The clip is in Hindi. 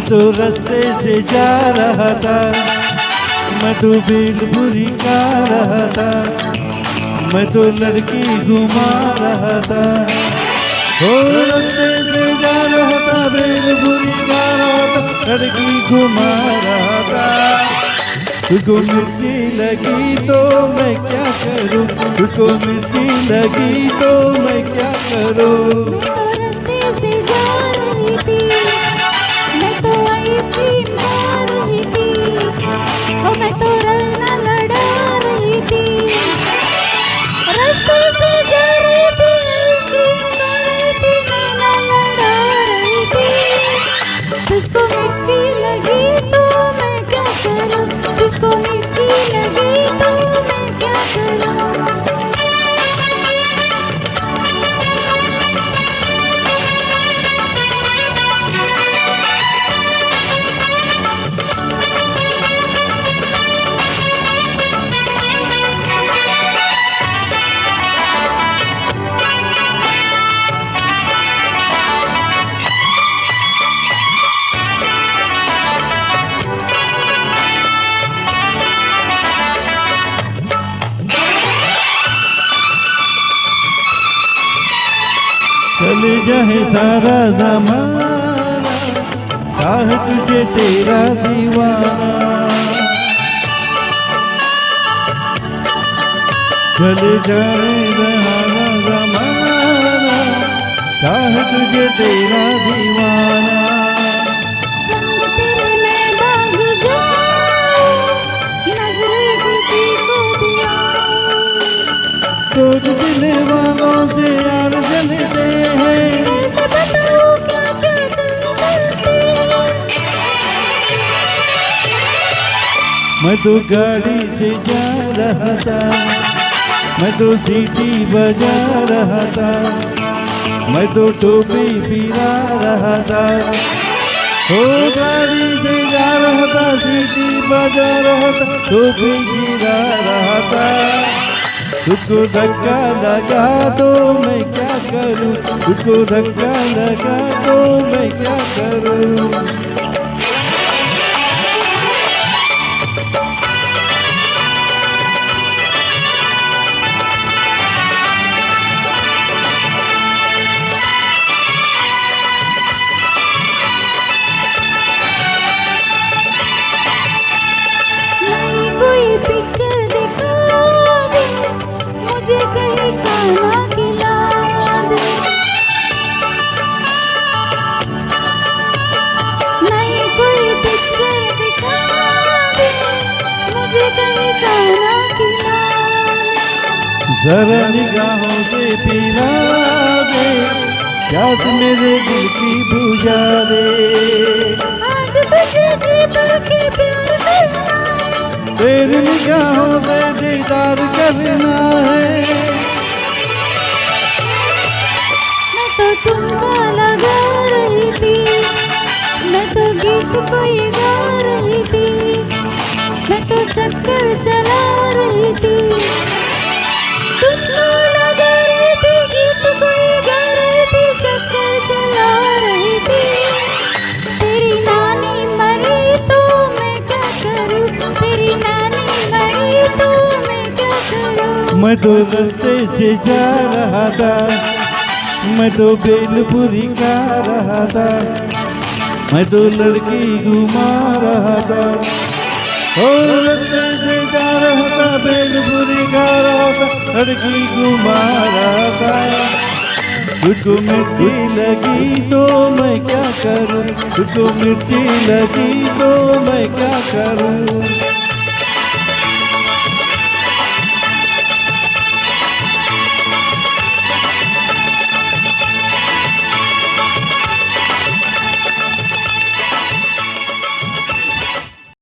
तो रास्ते से जा रहा था, मैं तो भेलपुरी गा रहा था, मैं तो लड़की घुमा रहा था। हो रास्ते से जा रहा था, भेलपुरी गा रहा था, लड़की घुमा रहा था। तुझको मिर्ची लगी तो मैं क्या करूं, तुझको मिर्ची लगी तो मैं क्या करूं। रास्ते से जा रही थी, मैं तो आइसक्रीम खा रही थी, और मैं तो रलना लड़ा रही थी। रास्ते से जा रही थी, आइसक्रीम खा रही थी, रलना लड़ा रही थी। तुझको मिर्ची लगी तो मैं क्या करूं, तुझको मिर्ची लगी तो मैं क्या करूं। चले जाए सारा ज़माना, काह तुझे तेरा दीवाना। चले जाए सारा ज़माना, काह तुझे तेरा दीवाना। संग तेरे मैं भाग जाऊं, नजर किसी को भी आऊं। तोड़ दिल वालों से यार जलते हैं, कैसे बताऊं क्या क्या चलते हैं। मैं तो गाड़ी से जा रहा था, मैं तो सीटी बजा रहा था, मैं तो टोपी फिरा रहा था। हो गाड़ी से जा रहा था, सीटी बजा रहा था, टोपी गिरा रहा था। तुझको धक्का लगा तो मैं क्या करूं, तुझको धक्का लगा तो मैं क्या करूं। नई कोई पिक्चर दिखा दे, मुझे कहीं खाना खिला दे। नई कोई पिक्चर दिखा दे, मुझे कहीं खाना खिला दे। जरा निगाहों से पिला दे, प्यास मेरे दिल की बुझा दे। आज तुझे जी भर के प्यार करना है, तेरी निगाहों से दीदार करना है। मैं तो तुमको लगा रही थी, मैं तो गीत कोई गा रही थी, मैं तो चक्कर चला रही थी। तुमको लगा रही थी, गीत कोई गा रही थी, चक्कर चला रही थी। तेरी नानी मरी तो मैं क्या करूं, तेरी नानी मरी तो मैं क्या करूं। मैं तो रास्ते से जा रहा था, मैं तो भेलपुरी गा रहा था, मैं तो लड़की घुमा रहा था। हो रास्ते से जा रहा था, भेलपुरी गा रहा था, लड़की घुमा रहा था। तुझको मिर्ची लगी तो मैं क्या करूं, तुझको मिर्ची लगी तो मैं क्या करूं।